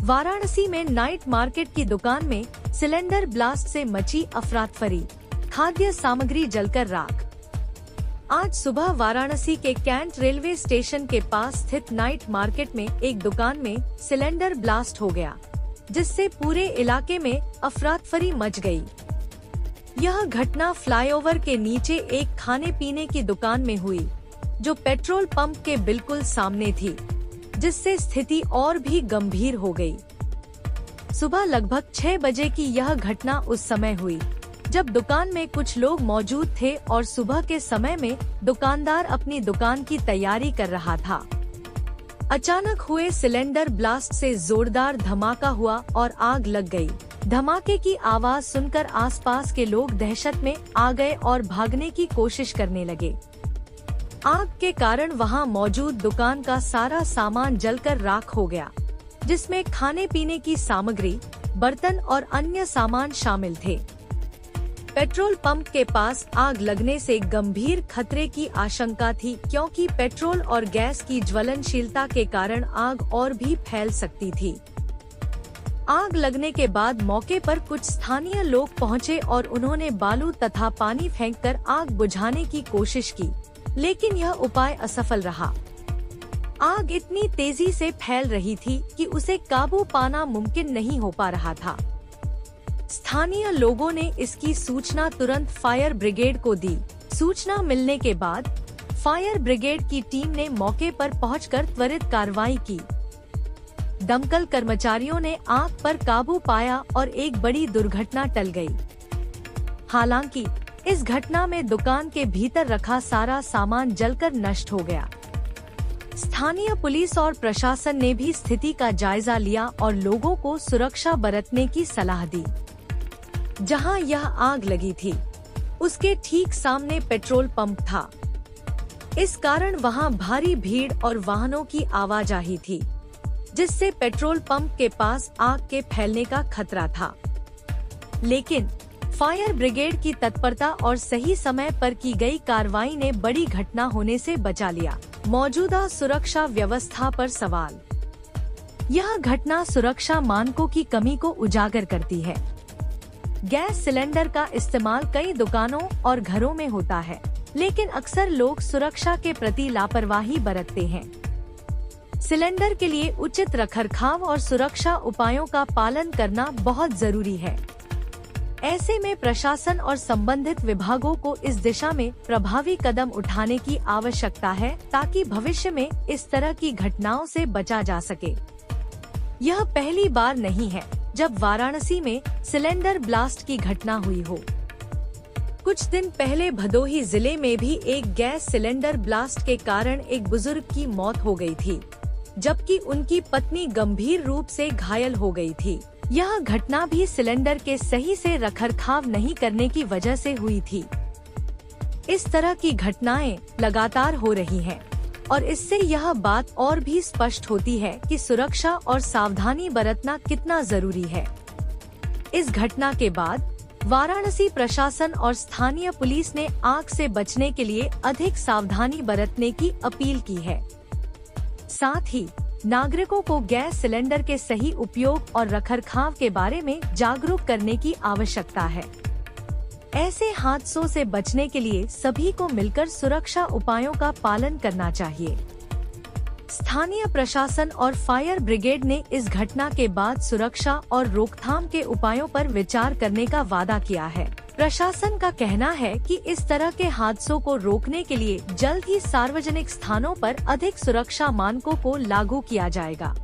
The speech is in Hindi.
वाराणसी में नाइट मार्केट की दुकान में सिलेंडर ब्लास्ट से मची अफरा-तफरी, खाद्य सामग्री जलकर राख। आज सुबह वाराणसी के कैंट रेलवे स्टेशन के पास स्थित नाइट मार्केट में एक दुकान में सिलेंडर ब्लास्ट हो गया, जिससे पूरे इलाके में अफरा-तफरी मच गई। यह घटना फ्लाईओवर के नीचे एक खाने पीने की दुकान में हुई, जो पेट्रोल पंप के बिल्कुल सामने थी, जिससे स्थिति और भी गंभीर हो गई। सुबह लगभग 6 बजे की यह घटना उस समय हुई जब दुकान में कुछ लोग मौजूद थे और सुबह के समय में दुकानदार अपनी दुकान की तैयारी कर रहा था। अचानक हुए सिलेंडर ब्लास्ट से जोरदार धमाका हुआ और आग लग गई। धमाके की आवाज सुनकर आसपास के लोग दहशत में आ गए और भागने की कोशिश करने लगे। आग के कारण वहां मौजूद दुकान का सारा सामान जलकर राख हो गया, जिसमें खाने पीने की सामग्री, बर्तन और अन्य सामान शामिल थे। पेट्रोल पंप के पास आग लगने से गंभीर खतरे की आशंका थी, क्योंकि पेट्रोल और गैस की ज्वलनशीलता के कारण आग और भी फैल सकती थी। आग लगने के बाद मौके पर कुछ स्थानीय लोग पहुंचे और उन्होंने बालू तथा पानी फेंककर आग बुझाने की कोशिश की, लेकिन यह उपाय असफल रहा। आग इतनी तेजी से फैल रही थी कि उसे काबू पाना मुमकिन नहीं हो पा रहा था। स्थानीय लोगों ने इसकी सूचना तुरंत फायर ब्रिगेड को दी। सूचना मिलने के बाद फायर ब्रिगेड की टीम ने मौके पर पहुंचकर त्वरित कार्रवाई की। दमकल कर्मचारियों ने आग पर काबू पाया और एक बड़ी दुर्घटना टल गई। हालांकि इस घटना में दुकान के भीतर रखा सारा सामान जलकर नष्ट हो गया। स्थानीय पुलिस और प्रशासन ने भी स्थिति का जायजा लिया और लोगों को सुरक्षा बरतने की सलाह दी। जहां यह आग लगी थी, उसके ठीक सामने पेट्रोल पंप था। इस कारण वहां भारी भीड़ और वाहनों की आवाजाही थी, जिससे पेट्रोल पंप के पास आग के फैलने का खतरा था। लेकिन फायर ब्रिगेड की तत्परता और सही समय पर की गई कार्रवाई ने बड़ी घटना होने से बचा लिया। मौजूदा सुरक्षा व्यवस्था पर सवाल। यह घटना सुरक्षा मानकों की कमी को उजागर करती है। गैस सिलेंडर का इस्तेमाल कई दुकानों और घरों में होता है, लेकिन अक्सर लोग सुरक्षा के प्रति लापरवाही बरतते हैं। सिलेंडर के लिए उचित रखरखाव और सुरक्षा उपायों का पालन करना बहुत जरूरी है। ऐसे में प्रशासन और संबंधित विभागों को इस दिशा में प्रभावी कदम उठाने की आवश्यकता है, ताकि भविष्य में इस तरह की घटनाओं से बचा जा सके। यह पहली बार नहीं है जब वाराणसी में सिलेंडर ब्लास्ट की घटना हुई हो। कुछ दिन पहले भदोही जिले में भी एक गैस सिलेंडर ब्लास्ट के कारण एक बुजुर्ग की मौत हो गई थी, जबकि उनकी पत्नी गंभीर रूप से घायल हो गई थी। यह घटना भी सिलेंडर के सही से रखरखाव नहीं करने की वजह से हुई थी। इस तरह की घटनाएं लगातार हो रही हैं, और इससे यह बात और भी स्पष्ट होती है कि सुरक्षा और सावधानी बरतना कितना जरूरी है। इस घटना के बाद वाराणसी प्रशासन और स्थानीय पुलिस ने आग से बचने के लिए अधिक सावधानी बरतने की अपील की है। साथ ही नागरिकों को गैस सिलेंडर के सही उपयोग और रखरखाव के बारे में जागरूक करने की आवश्यकता है। ऐसे हादसों से बचने के लिए सभी को मिलकर सुरक्षा उपायों का पालन करना चाहिए। स्थानीय प्रशासन और फायर ब्रिगेड ने इस घटना के बाद सुरक्षा और रोकथाम के उपायों पर विचार करने का वादा किया है। प्रशासन का कहना है कि इस तरह के हादसों को रोकने के लिए जल्द ही सार्वजनिक स्थानों पर अधिक सुरक्षा मानकों को लागू किया जाएगा।